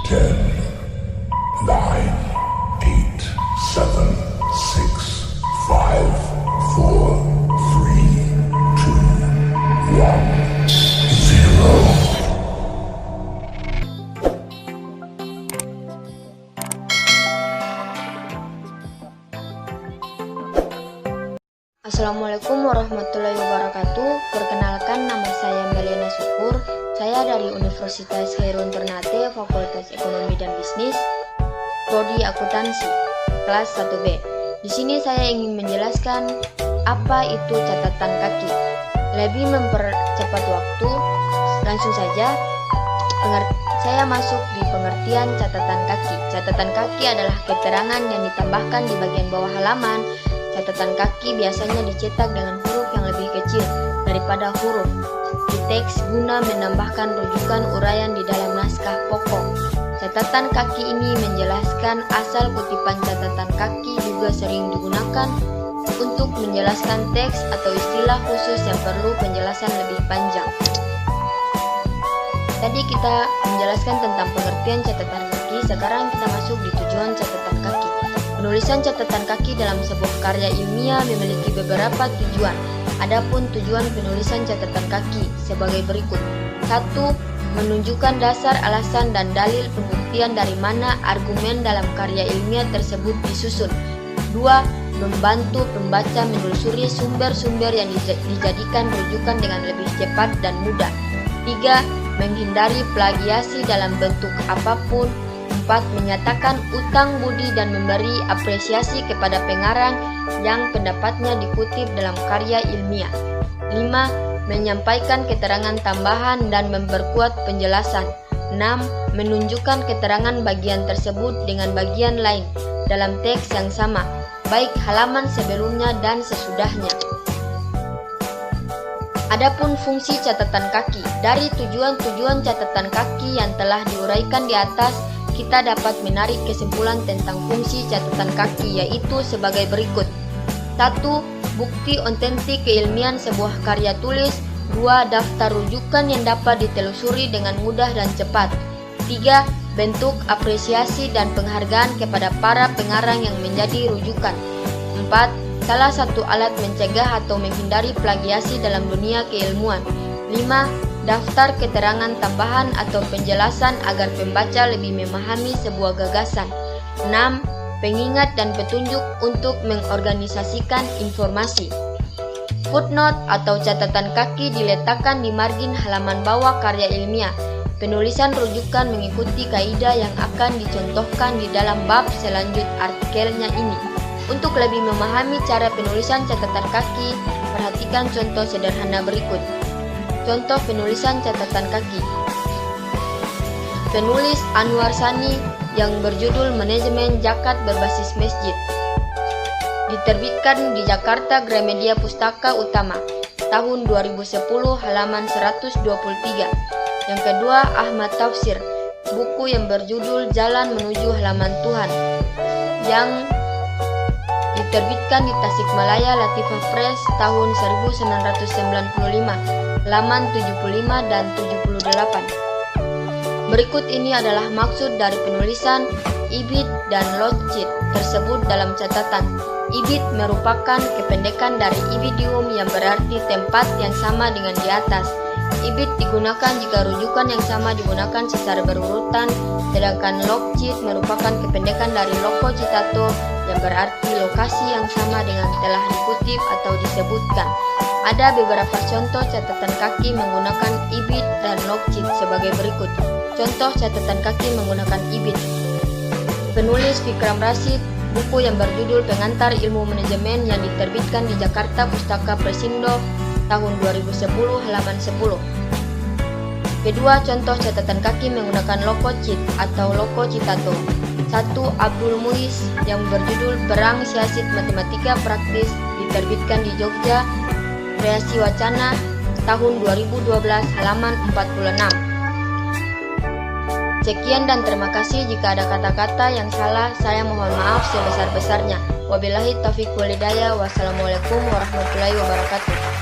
10, 9, 8, 7, 6, 5, 4, 3, 2, 1, 0. Assalamualaikum warahmatullahi wabarakatuh. Perkenalkan, nama saya Meliana Syukur. Saya dari Universitas Khairun Ternate, Fakultas Ekonomi dan Bisnis, Prodi Akuntansi, kelas 1B. Di sini saya ingin menjelaskan apa itu catatan kaki. Lebih mempercepat waktu, langsung saja saya masuk di pengertian catatan kaki. Catatan kaki adalah keterangan yang ditambahkan di bagian bawah halaman. Catatan kaki biasanya dicetak dengan huruf yang lebih kecil daripada huruf di teks guna menambahkan rujukan uraian di dalam naskah pokok. Catatan kaki ini menjelaskan asal kutipan. Catatan kaki juga sering digunakan untuk menjelaskan teks atau istilah khusus yang perlu penjelasan lebih panjang. Tadi kita menjelaskan tentang pengertian catatan kaki, sekarang kita masuk di tujuan catatan kaki. Penulisan catatan kaki dalam sebuah karya ilmiah memiliki beberapa tujuan. Adapun tujuan penulisan catatan kaki sebagai berikut. 1. Menunjukkan dasar, alasan, dan dalil pembuktian dari mana argumen dalam karya ilmiah tersebut disusun. 2. Membantu pembaca menelusuri sumber-sumber yang dijadikan rujukan dengan lebih cepat dan mudah. 3. Menghindari plagiasi dalam bentuk apapun. 4. Menyatakan utang budi dan memberi apresiasi kepada pengarang yang pendapatnya dikutip dalam karya ilmiah. 5. Menyampaikan keterangan tambahan dan memperkuat penjelasan. 6. Menunjukkan keterangan bagian tersebut dengan bagian lain dalam teks yang sama, baik halaman sebelumnya dan sesudahnya. Adapun fungsi catatan kaki. Dari tujuan-tujuan catatan kaki yang telah diuraikan di atas, kita dapat menarik kesimpulan tentang fungsi catatan kaki, yaitu sebagai berikut. 1. Bukti otentik keilmian sebuah karya tulis. 2. Daftar rujukan yang dapat ditelusuri dengan mudah dan cepat. 3. Bentuk apresiasi dan penghargaan kepada para pengarang yang menjadi rujukan. 4. Salah satu alat mencegah atau menghindari plagiasi dalam dunia keilmuan. 5. Daftar keterangan tambahan atau penjelasan agar pembaca lebih memahami sebuah gagasan. 6. Pengingat dan petunjuk untuk mengorganisasikan informasi. Footnote atau catatan kaki diletakkan di margin halaman bawah karya ilmiah. Penulisan rujukan mengikuti kaidah yang akan dicontohkan di dalam bab selanjut artikelnya ini. Untuk lebih memahami cara penulisan catatan kaki, perhatikan contoh sederhana berikut. Contoh penulisan catatan kaki. Penulis Anwar Sani yang berjudul Manajemen Zakat Berbasis Masjid. Diterbitkan di Jakarta Gramedia Pustaka Utama tahun 2010 halaman 123. Yang kedua, Ahmad Tafsir, buku yang berjudul Jalan Menuju Halaman Tuhan, yang diterbitkan di Tasikmalaya Latifah Press tahun 1995, halaman 75 dan 78. Berikut ini adalah maksud dari penulisan ibid dan logit tersebut dalam catatan. Ibid merupakan kependekan dari ibidium yang berarti tempat yang sama dengan di atas. Ibid digunakan jika rujukan yang sama digunakan secara berurutan, sedangkan logit merupakan kependekan dari loco citato yang berarti lokasi yang sama dengan telah dikutip atau disebutkan. Ada beberapa contoh catatan kaki menggunakan ibid dan logit sebagai berikut. Contoh catatan kaki menggunakan ibid. Penulis Vikram Rashid, buku yang berjudul Pengantar Ilmu Manajemen yang diterbitkan di Jakarta Pustaka Presindo tahun 2010 halaman 10. Kedua, contoh catatan kaki menggunakan lokocit atau loco citato. 1. Abdul Muiz yang berjudul Perang Siasat Matematika Praktis diterbitkan di Jogja Kreasi Wacana tahun 2012 halaman 46. Sekian dan terima kasih. Jika ada kata-kata yang salah, saya mohon maaf sebesar-besarnya. Wabillahi taufiq wal hidayah. Wassalamualaikum warahmatullahi wabarakatuh.